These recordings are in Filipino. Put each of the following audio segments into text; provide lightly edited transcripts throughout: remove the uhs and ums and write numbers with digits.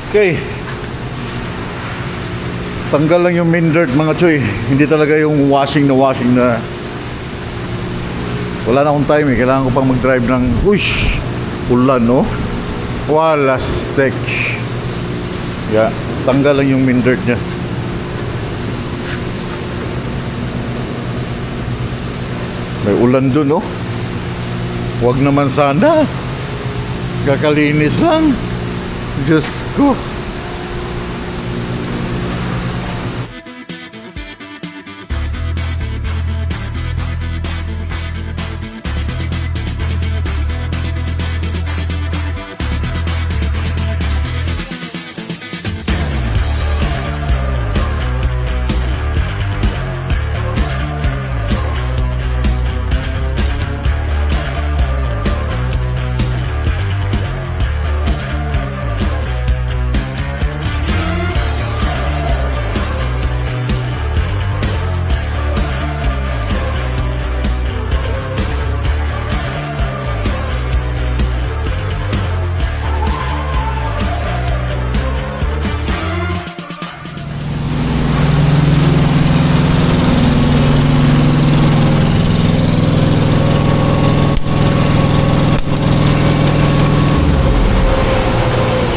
Okay. Tanggal lang yung main dirt mga choy. Hindi talaga yung washing na. Wala na akong time eh. Kailangan ko pang mag-drive ng ulan no. Wala stick. Yeah. Tanggal lang yung main dirt niya. May ulan dun no. Huwag naman sana. Kakalinis lang. Diyos ko.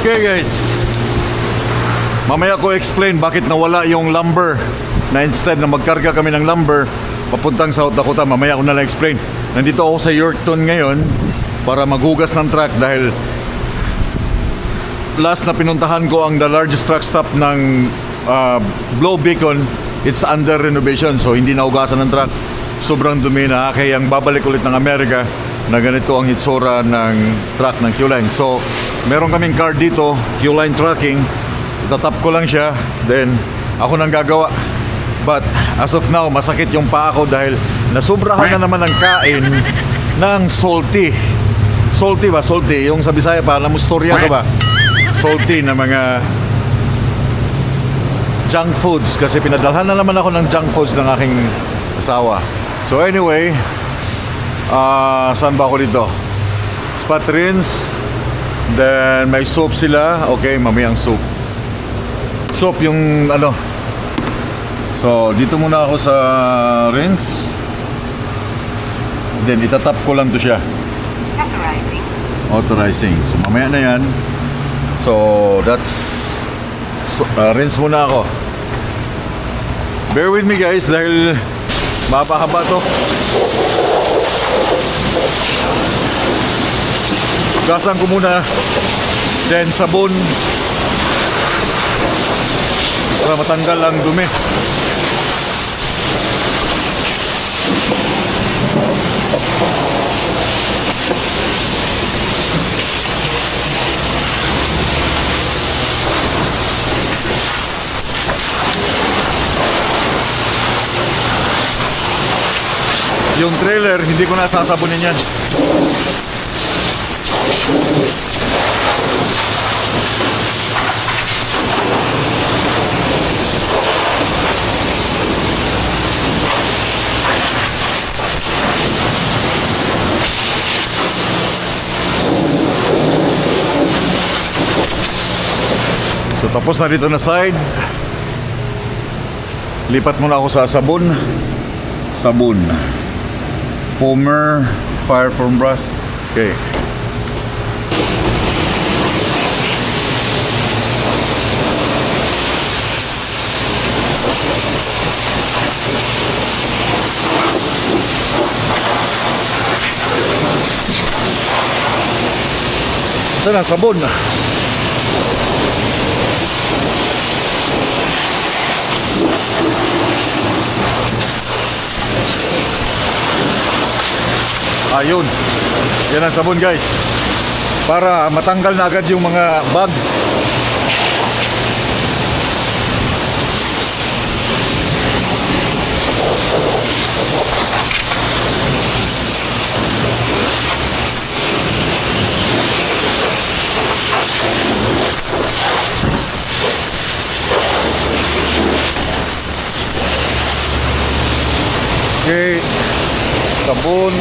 Okay guys, mamaya ko explain bakit nawala yung lumber na instead na magkarga kami ng lumber papuntang South Dakota. Mamaya ko na lang explain. Nandito ako sa Yorkton ngayon para maghugas ng truck dahil last na pinuntahan ko ang the largest truck stop ng Blow Beacon. It's under renovation, so hindi nahugasan ng truck. Sobrang dumi na, kaya ang babalik ulit ng Amerika na ganito ang hitsura ng truck ng Q-Line. So meron kaming car dito, Q-Line Trucking. Itatap ko lang siya, then ako nang gagawa. But as of now, masakit yung paa ko dahil nasubrahan na naman ng kain ng salty. Salty ba? Salty. Yung sa Bisaya pa, namustorya ka ba? Salty na mga junk foods. Kasi pinadalhan na naman ako ng junk foods ng aking asawa. So anyway, saan ba ako dito? Spot rinse. Then may soap sila. Okay, mamayang soap. Soap yung ano. So dito muna ako sa rinse. Then itatap ko lang to siya. Authorizing. So mamaya na yan. So that's rinse muna ako. Bear with me guys dahil mapahaba to. Gasan ko muna. Then sabon para matanggal ang dumi. Yung trailer, hindi ko na sasabunin yan. So tapos na dito na side. Lipat muna ako sa sabon. Sabon. Foamer, fire foam brush. Okay. Saan ang sabon? Ayun. Yan ang sabon guys. Para matanggal na agad yung mga bugs. Okay. Sabon.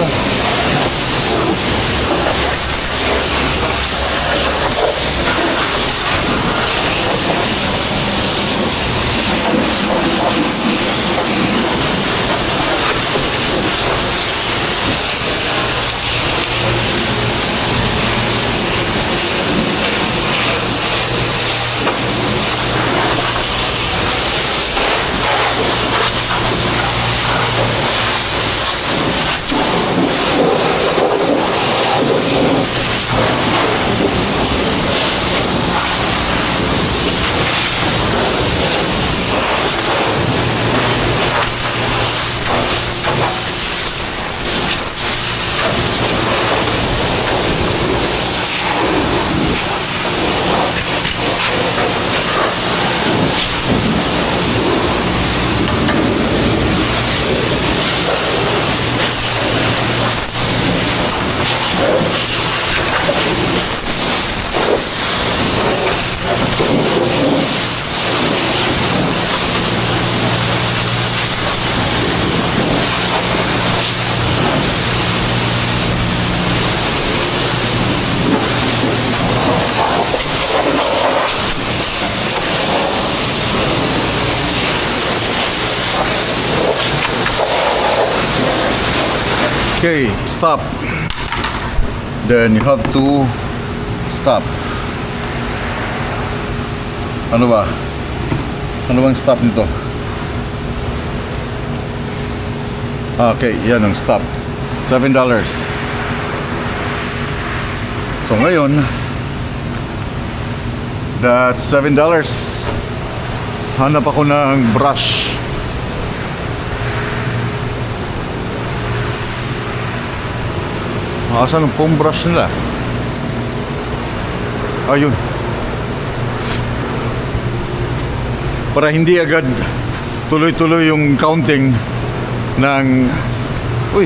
Okay, stop. Then you have to stop. Ano ba? Ano bang stop nito? Okay, yan ang stop. $7. So ngayon, that's $7. Hanap ako ng brush. Asan ang foam brush nila? Ayun. Para hindi agad tuloy-tuloy yung counting ng... Uy!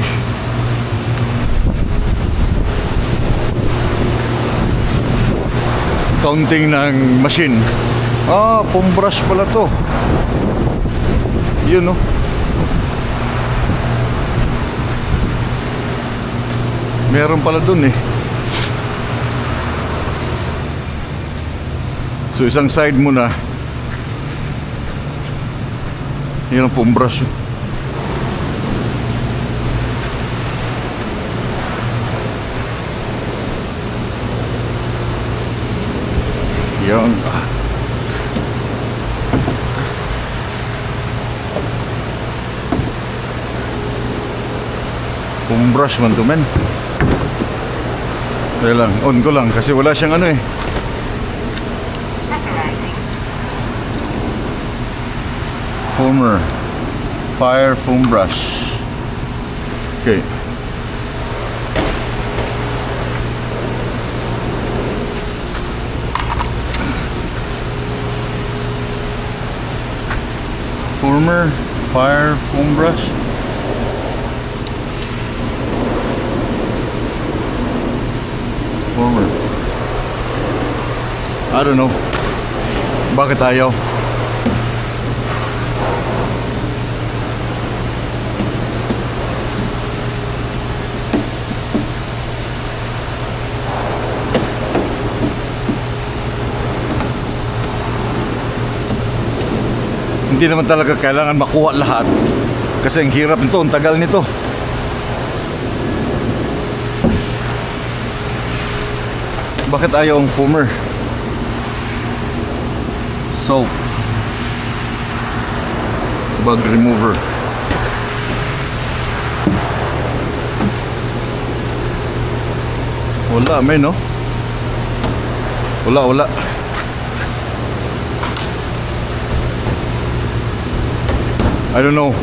Counting ng machine. Ah, foam brush pala to. Yun, no? Meron pala dun eh. So isang side mo na. Yan ang foam brush. Yan. Foam brush man to, men. Kaya lang, on ko lang kasi wala siyang ano eh. Foamer. Fire foam brush. Okay. Foamer. Fire foam brush. Former. I don't know. Bakit ayaw? Hindi naman talaga kailangan makuha lahat. Kasi ang hirap nito, ang tagal nito. Bakit ayaw ang foamer? Soap. Bug remover. Wala, may no? Wala. I don't know.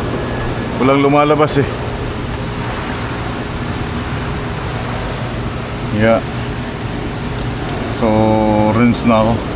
Walang lumalabas eh. Yeah. So, rinse na ako.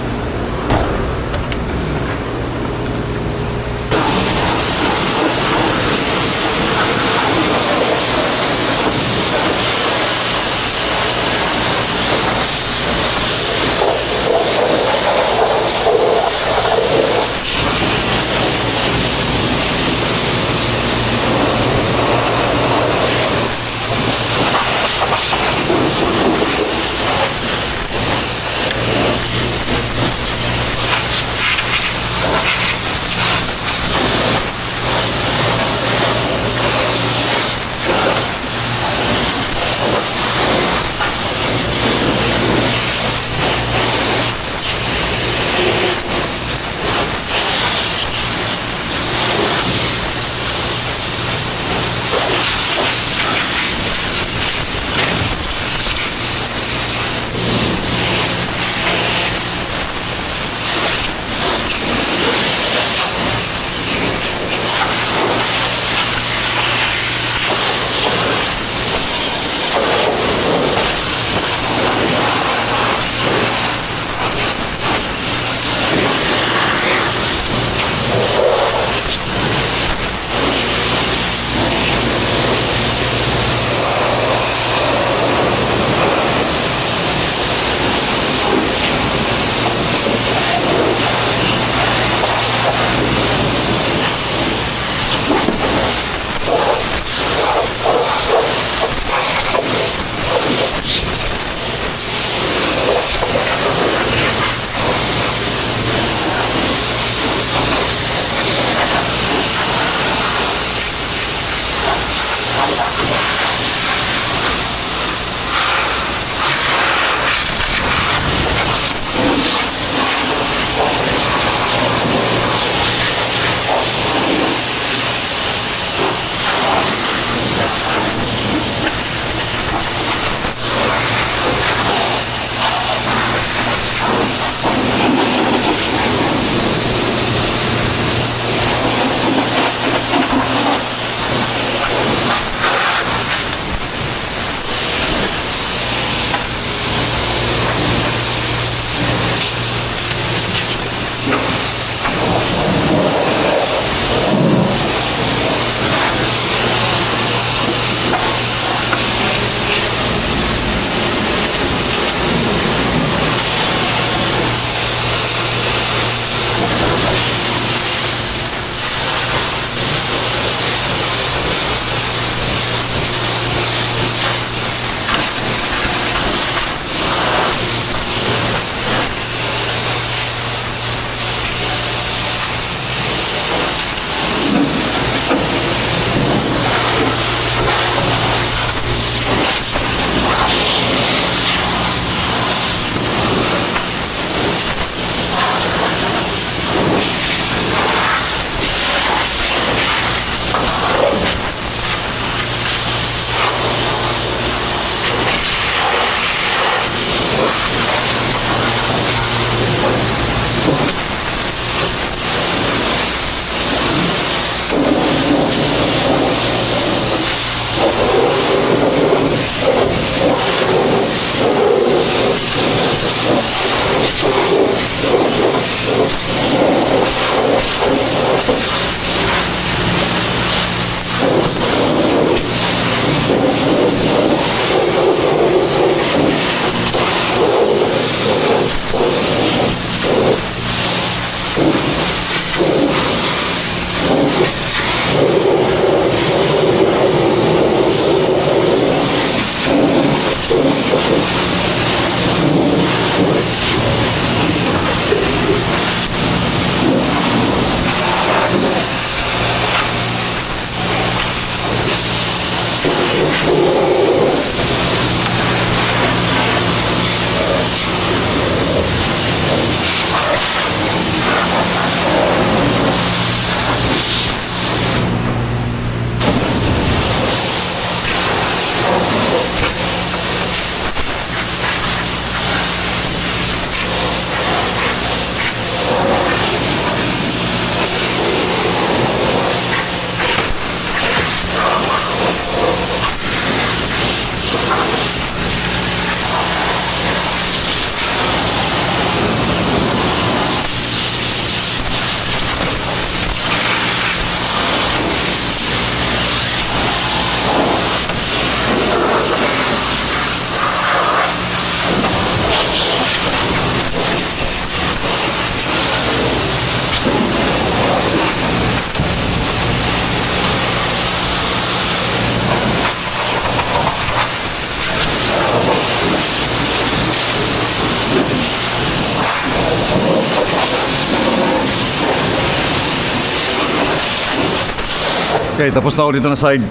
Okay, tapos na ako dito na side.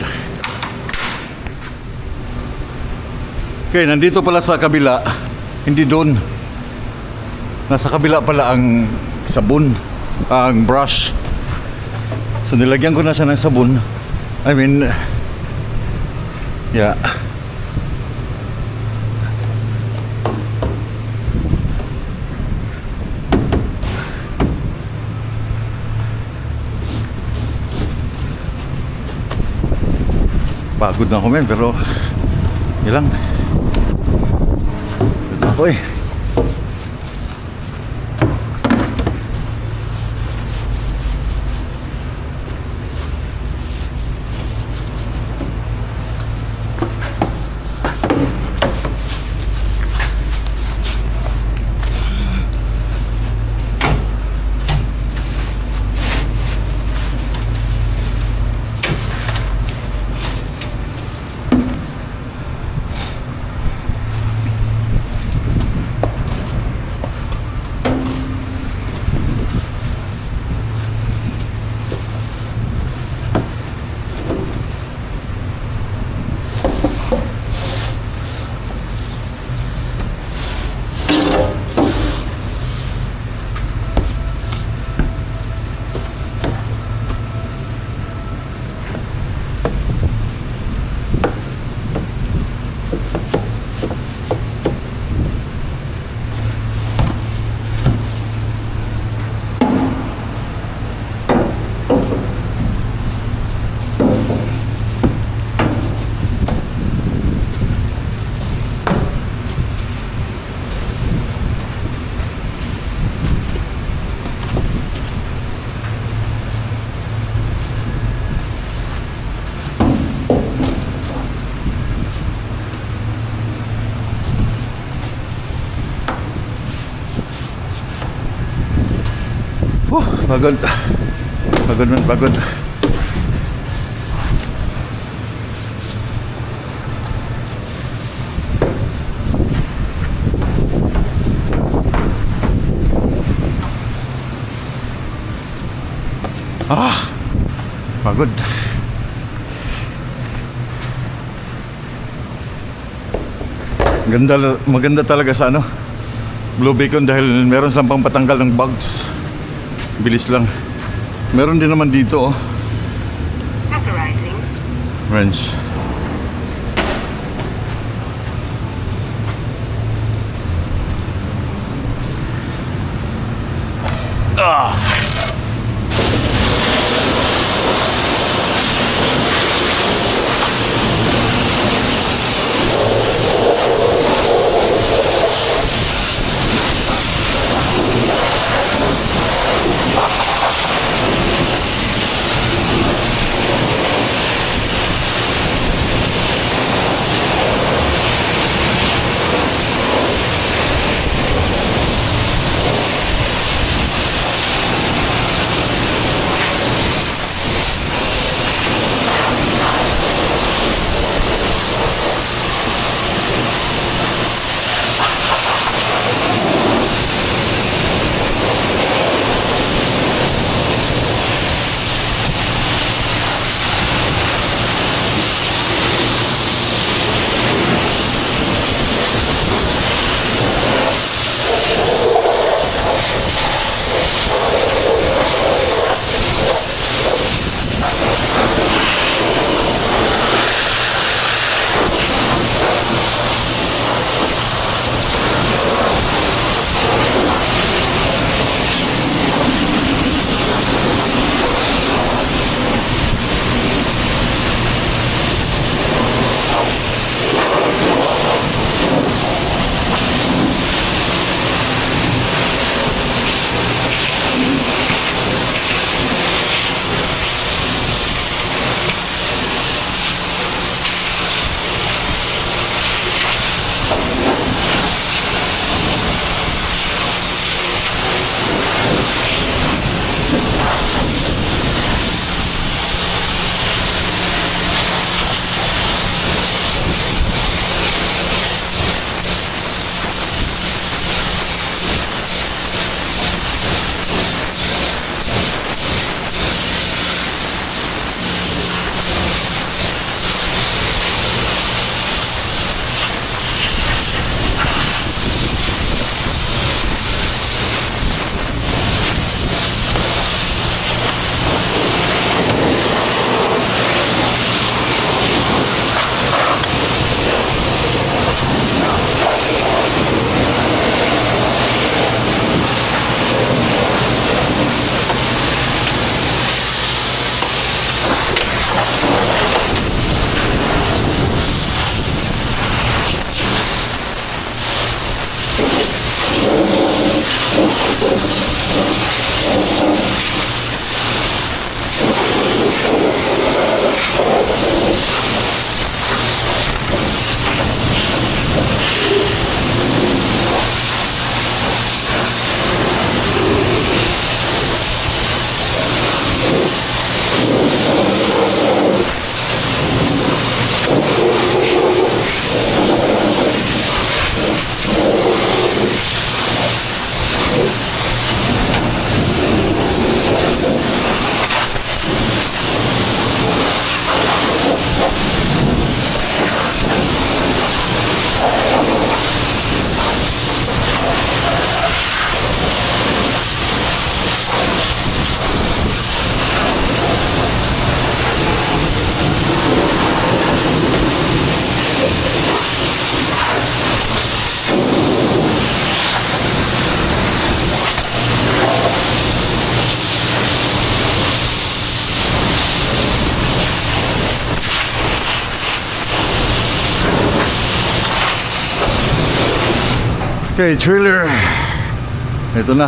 Okay, nandito pala sa kabila. Hindi doon. Nasa kabila pala ang sabon, ang brush. So nilagyan ko na siya ng sabon. I mean, yeah. Pagod na ako men, pero ilang ito ako eh. Pagod. Pagod man, pagod. Pagod. Maganda talaga sa Blue Beacon dahil meron silang pang patanggal ng bugs. Bilis lang. Meron din naman dito Authorizing. wrench. Okay, trailer. Ito na.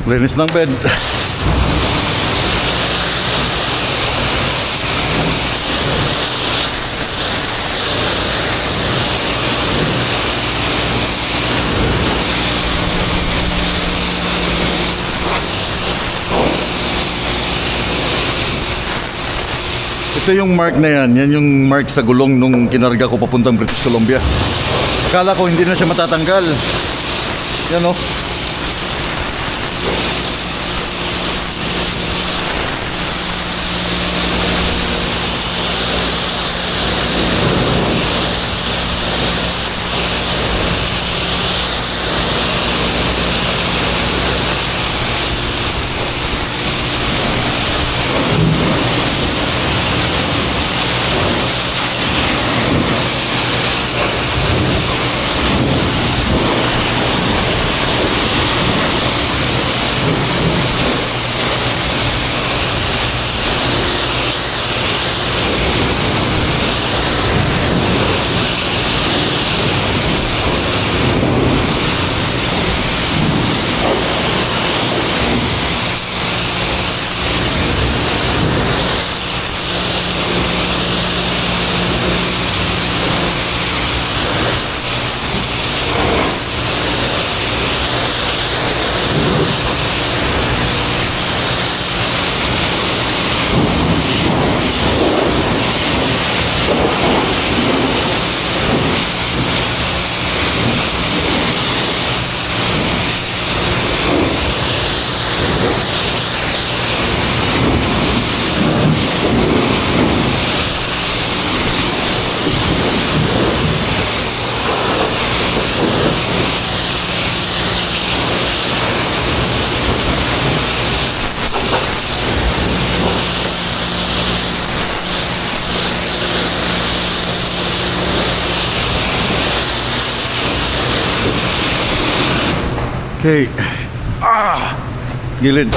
Linis ng bed. Ito yung mark na yan. Yan yung mark sa gulong nung kinarga ko papuntang British Columbia. Akala ko hindi na siya matatanggal. Yan o. Okay. Gilid.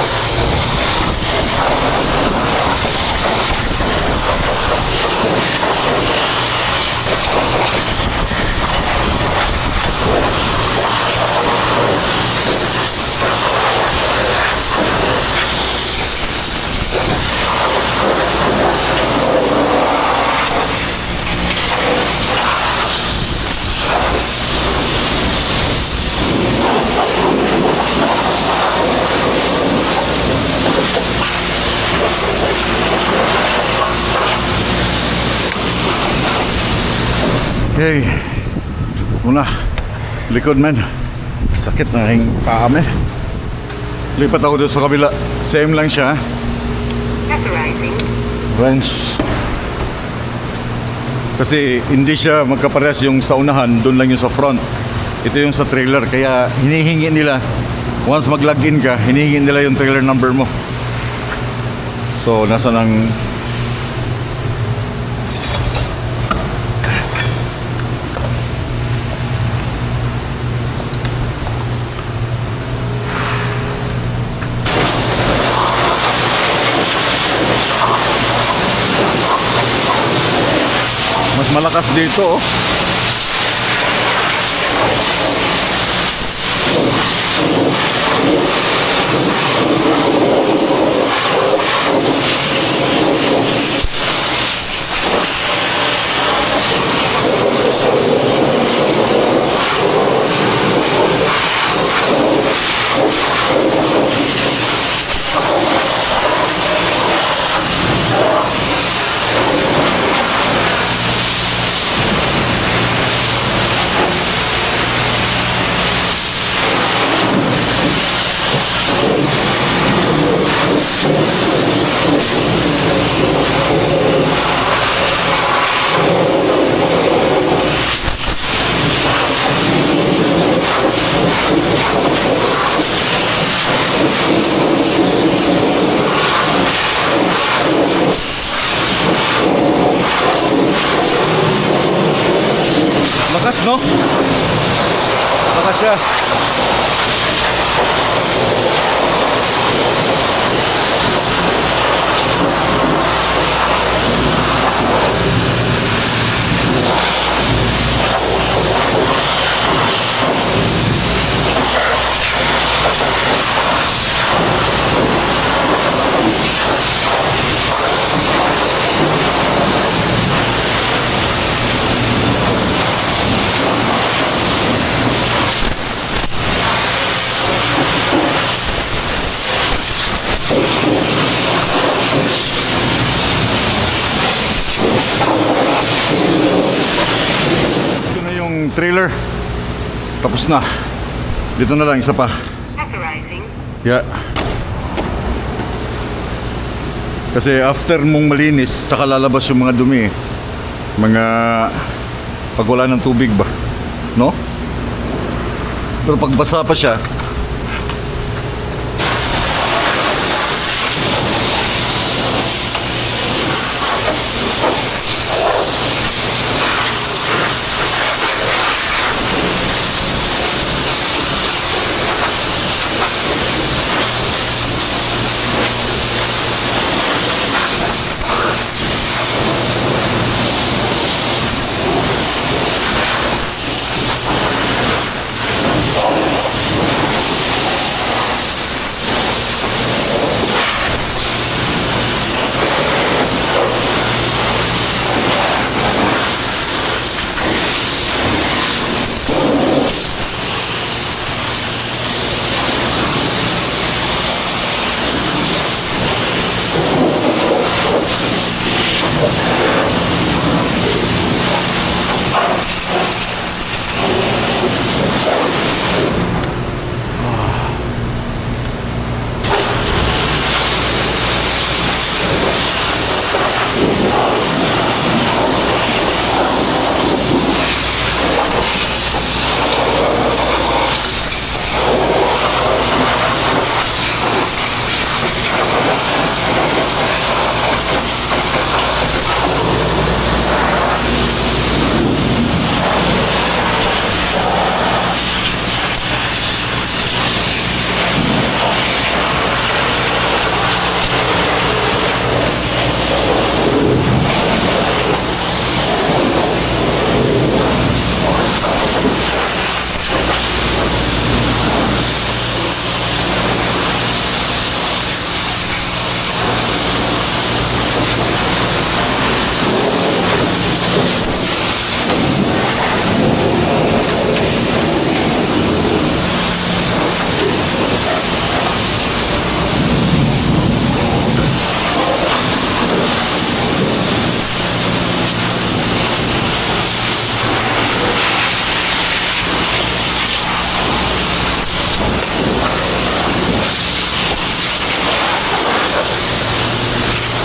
Okay. Una, likod man. Sakit na yung paa man. Lipat ako doon sa kabila. Same lang siya. Wrench. Kasi hindi siya magkaparehas yung sa unahan, doon lang yung sa front. Ito yung sa trailer, kaya hinihingi nila. Once mag-login ka, hinihingi nila yung trailer number mo. So, nasa ng mas malakas dito, oh. Lakas, no? Lakas siya. trailer. Tapos na. Dito na lang, isa pa. Authorizing. Yeah. Kasi after mong malinis, tsaka lalabas yung mga dumi. Mga pag wala ng tubig ba? No? Pero pag basa pa siya,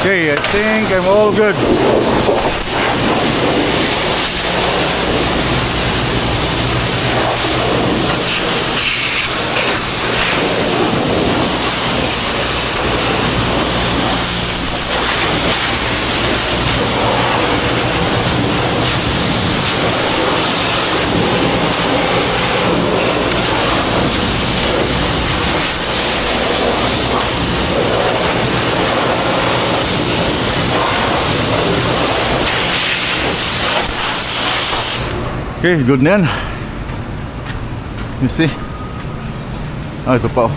okay, I think I'm all good. Okay, good na yan. You see? Ah, ito pa oh.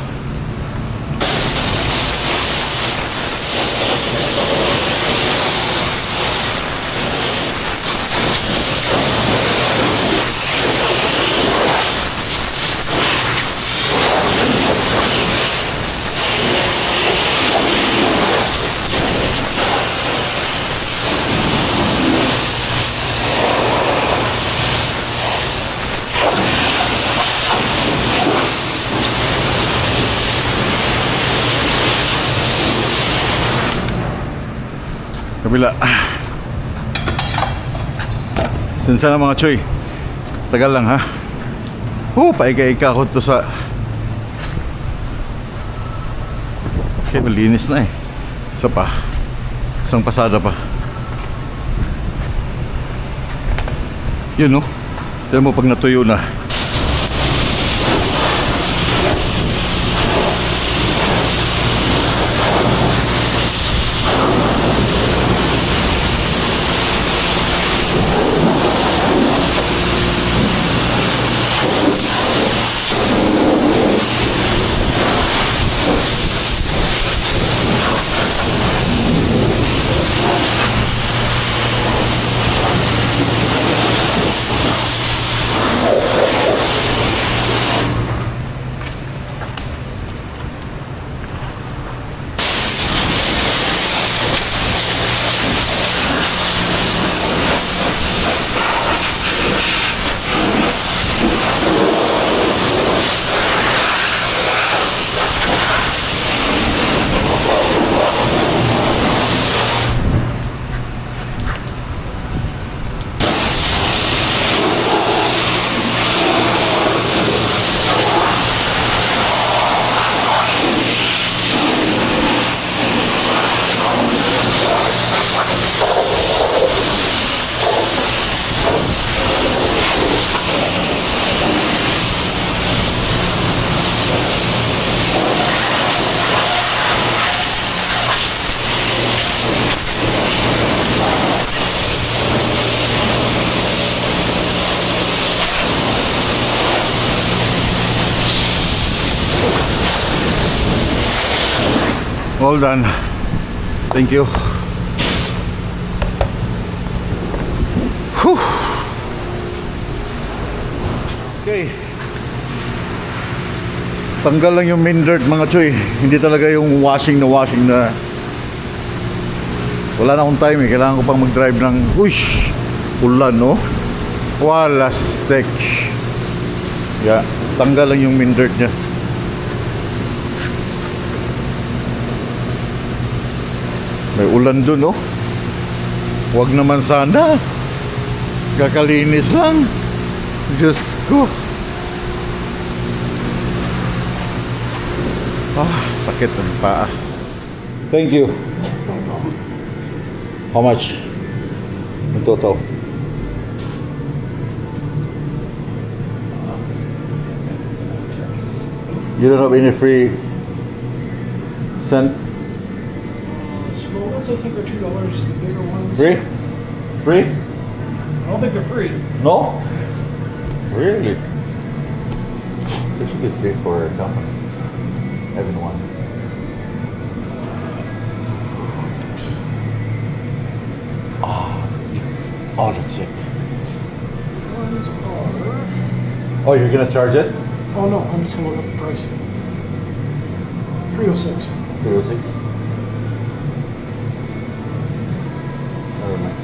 Kabila. Sinsa na mga choy. Tagal lang ha. Paika-ika ko to sa. Okay, malinis na eh. Isa pa. Isang pasada pa. Yun no. Tignan mo pag natuyo na. All done. Thank you. Whew. Okay. Tanggal lang yung main dirt mga choy. Hindi talaga yung washing na wala na akong time eh. Kailangan ko pang mag-drive ng uish, ulan no. Wala steak. Yeah, tanggal lang yung main dirt niya. May ulan dun no. Huwag naman sana. Kakalinis lang. Diyos ko. Sakit ang paa. Thank you. How much in total? You don't have any free cent? Small ones I think are $2. The bigger ones. Free? Free? I don't think they're free. No? Really? They should be free for company. Everyone. Oh, that's it. Ones are. Oh, you're gonna charge it? Oh no, I'm just gonna look up the price. 306. 306? Never mind.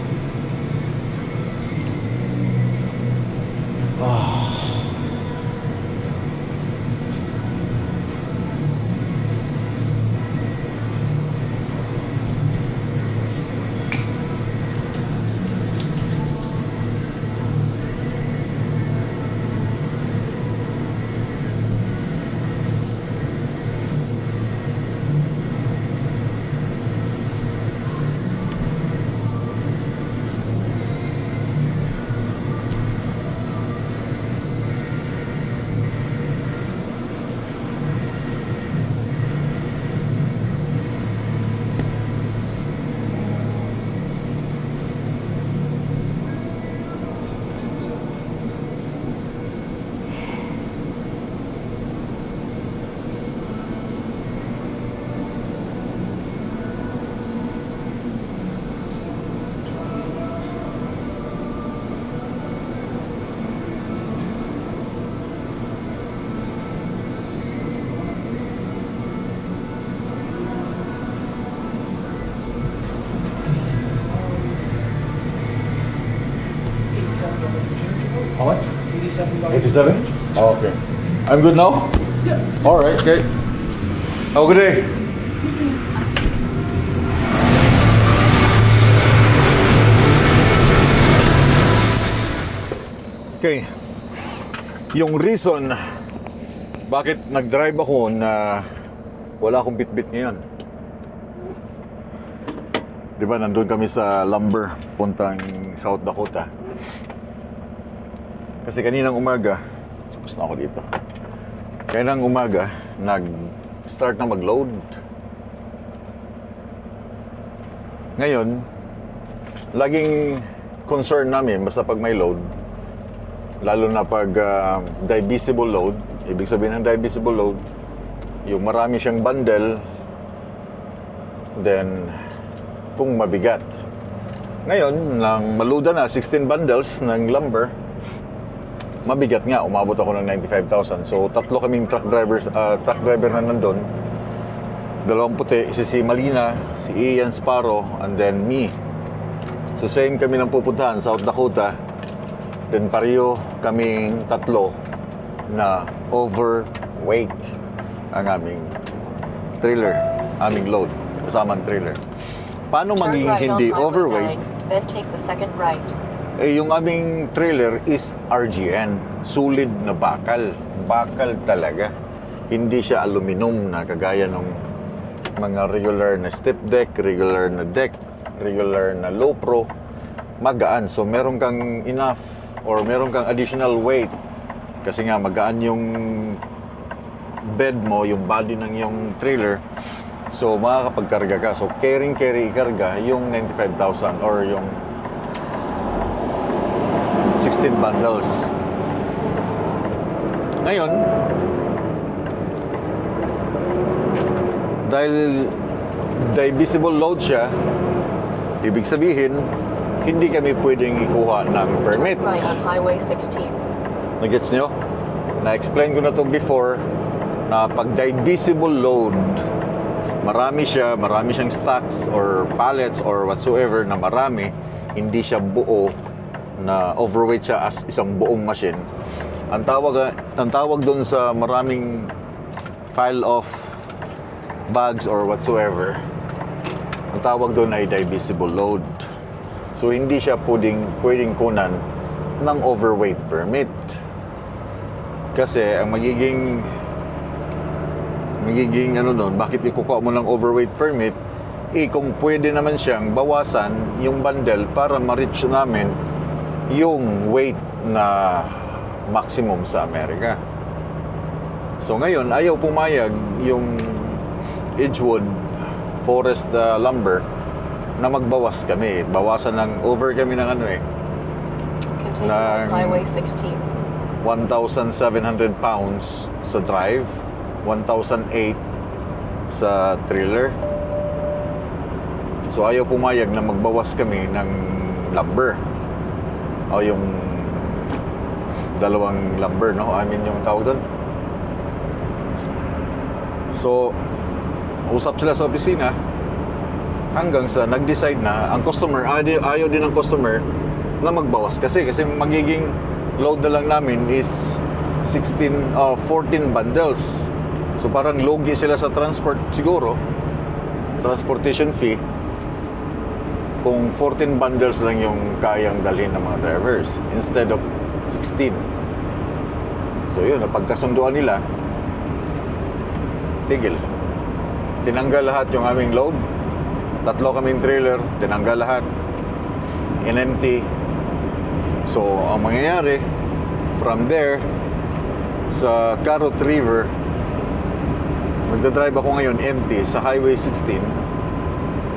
How much? $87. 87? Oh, okay. I'm good now? Yeah. Alright, okay. Have a good day. Okay. Yung reason bakit nag-drive ako na wala akong bitbit ngayon. Di ba, nandun kami sa lumber, puntang South Dakota. Kasi kaninang umaga, tapos na ako dito. Kaninang umaga, nag-start na mag-load. Ngayon, laging concern namin, basta pag may load, lalo na pag divisible load, ibig sabihin ng divisible load, yung marami siyang bundle, then kung mabigat. Ngayon, nang maluda na 16 bundles ng lumber, mabigat nga, umabot ako ng 95,000. So tatlo kaming truck driver na nandun. Dalawang puti, si Malina, si Ian Sparrow, and then me. So same kami ng pupuntahan, South Dakota. Then pareho kaming tatlo na overweight ang aming trailer, aming load, kasamang trailer. Paano maging hindi overweight? Then take the second right. Eh, yung aming trailer is RGN, solid na bakal. Bakal talaga. Hindi siya aluminum na kagaya ng mga regular na step deck, regular na deck, regular na low pro. Magaan. So meron kang enough or meron kang additional weight. Kasi nga magaan yung bed mo, yung body ng yung trailer. So makakapagkarga ka. So carry ikarga yung 95,000 or yung 16 bundles. Ngayon, dahil divisible load siya, ibig sabihin, hindi kami pwedeng ikuha ng permit. Right on Highway 16. Nagets nyo? Na-explain ko na to before na pag divisible load, marami siyang stacks or pallets or whatsoever na marami, hindi siya buo na overweight siya as isang buong machine. Ang tawag doon sa maraming file of bags or whatsoever, ang tawag doon ay divisible load. So hindi siya pwedeng kunan ng overweight permit. Kasi ang magiging ano doon, bakit ikukuha mo ng overweight permit? Kung pwede naman siyang bawasan yung bundle para ma-reach namin yung weight na maximum sa Amerika. So ngayon, ayaw pumayag yung Edgewood Forest Lumber na magbawas kami. Bawasan ng over kami ng Continue on Highway 16. 1,700 pounds sa drive, 1,008 sa trailer. So ayaw pumayag na magbawas kami ng lumber o yung dalawang lumber, no? I mean yung tawag doon. So usap sila sa opisina hanggang sa nag-decide na ang customer, ayaw din ng customer na magbawas kasi magiging load na lang namin is 14 bundles. So parang logi sila sa transport siguro, transportation fee, kung 14 bundles lang yung kayang dalhin ng mga drivers instead of 16. So yun, napagkasunduan nila, tigil. Tinanggal lahat yung aming load. 3 kaming trailer, tinanggal lahat. In-empty. So, ang mangyayari, from there, sa Carrot River, magdadrive ako ngayon empty sa Highway 16,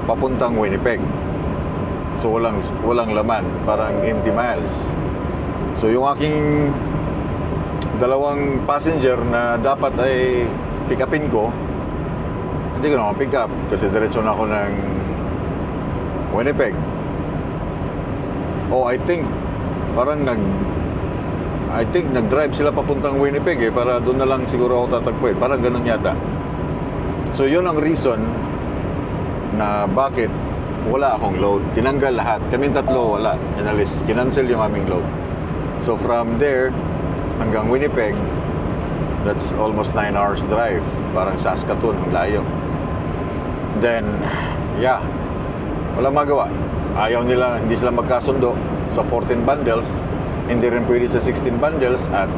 papuntang Winnipeg. So, walang laman, parang empty miles. So, yung aking dalawang passenger na dapat ay pick upin ko, hindi ko na pick up kasi diretso na ako ng Winnipeg. Oh, I think nag-drive sila papuntang Winnipeg para doon na lang siguro ako tatagpuin. Parang ganun yata. So yun ang reason na bakit wala akong load. Tinanggal lahat. Kaming tatlo wala. Inalis. Kinancel yung aming load. So from there hanggang Winnipeg, that's almost 9 hours drive. Parang Saskatoon, ang layo. Then, yeah, wala magawa. Ayaw nila, hindi sila magkasundo sa 14 bundles, hindi rin pwede sa 16 bundles at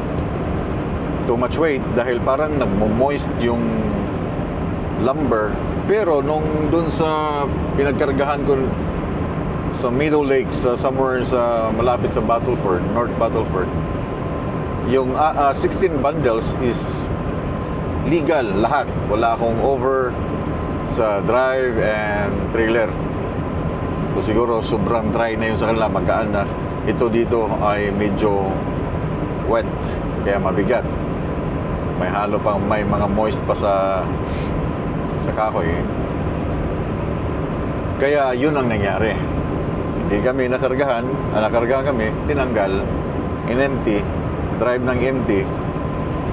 too much weight dahil parang nagmo-moist yung lumber. Pero nung dun sa pinagkargahan ko sa Meadow Lake, somewhere sa malapit sa Battleford, North Battleford, yung 16 bundles is legal lahat. Wala akong over sa drive and trailer. So siguro sobrang dry na yun sa kanila, magaan na. Ito dito ay medyo wet, kaya mabigat. May halo pang, may mga moist pa sa kahoy. Kaya yun ang nangyari. Hindi kami nakargahan kami, tinanggal, in-empty, drive ng empty,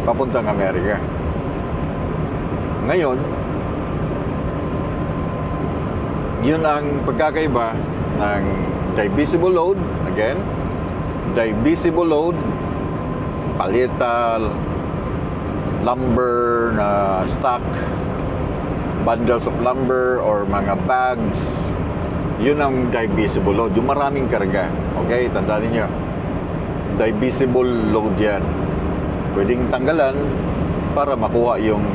papuntang Amerika. Ngayon, yun ang pagkakaiba ng divisible load. Again, divisible load, paleta, lumber na stock, bundles of lumber or mga bags. Yun ang divisible load, yung maraming karga. Okay, tandaan niyo, divisible load yan. Pwedeng tanggalan para makuha yung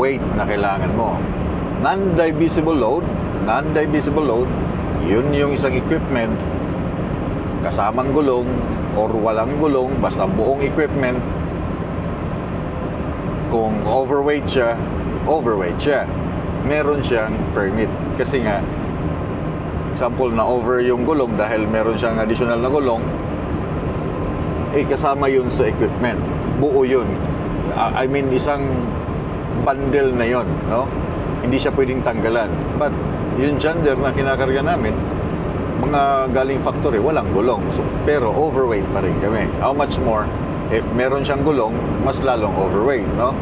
weight na kailangan mo. Non-divisible load, yun yung isang equipment kasamang gulong or walang gulong, basta buong equipment. Kung overweight siya, meron siyang permit. Kasi nga, example na over yung gulong dahil meron siyang additional na gulong, kasama yun sa equipment. Buo yun. I mean, isang bundle na yon, no? Hindi siya pwedeng tanggalan. But yung gender na kinakarga namin, mga galing factory, walang gulong. So, pero overweight pa rin kami. How much more if meron siyang gulong, mas lalong overweight, no?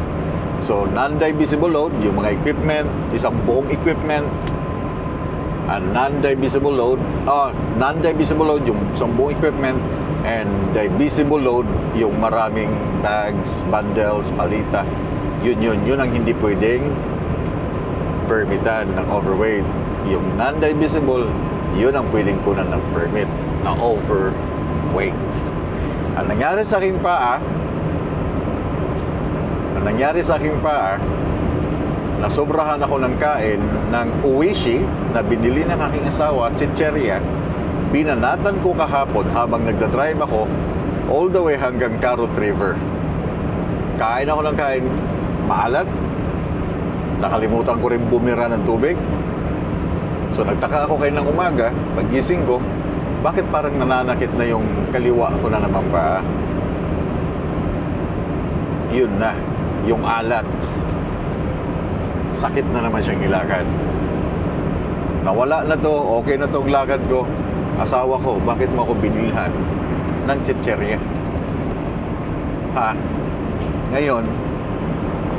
So, non-divisible load, yung mga equipment, isang buong equipment, non-divisible load, yung isang buong equipment, and divisible load, yung maraming bags, bundles, palita. Yun ang hindi pwedeng permitan ng overweight. Yung non-divisible, yun ang pwedeng kunan ng permit na overweight. Ang nangyari sa aking paa, nasobrahan ako ng kain ng uwishi na binili ng aking asawa, chicheria. Binanatan ko kahapon habang nagdadrive ako all the way hanggang Carrot River. Kain ako ng kain, maalat. Nakalimutan ko rin bumira ng tubig. So nagtaka ako kayo ng umaga, paggising ko, bakit parang nananakit na yung kaliwa ko na naman pa? Yun na, yung alat. Sakit na naman siyang ilakad. Nawala na to, okay na tong lakad ko. Asawa ko, bakit mo ako binilhan ng chicheria? Ha? Ngayon,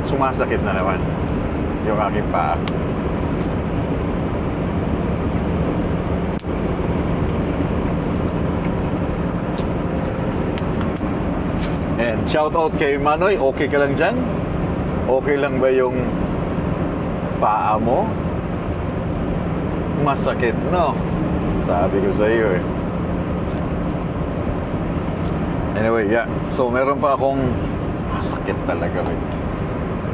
sumasakit na naman yung aking paa. And shout out kay Manoy, okay ka lang dyan? Okay lang ba yung paa mo? Masakit, no? Sabi ko sa iyo eh. Anyway, yeah. So meron pa akong masakit talaga.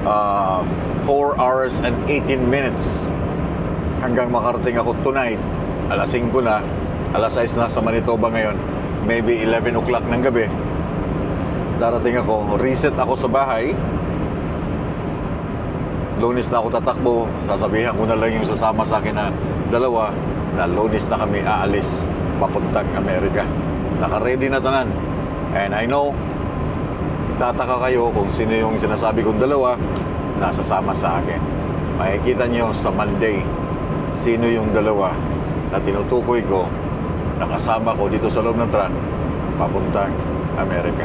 4 hours and 18 minutes hanggang makarating ako tonight. Alas 5 na. Alas 6 na sa Manitoba ngayon. Maybe 11 o'clock ng gabi. Darating ako, reset ako sa bahay. Lunes na ako tatakbo. Sasabihan ko na lang yung sasama sa akin na dalawa na Lunes na kami aalis papuntang Amerika. Naka-ready na tanan. And I know, tataka kayo kung sino yung sinasabi kong dalawa na sasama sa akin. Makikita nyo sa Monday sino yung dalawa na tinutukoy ko, nakasama ko dito sa loob ng truck papuntang Amerika.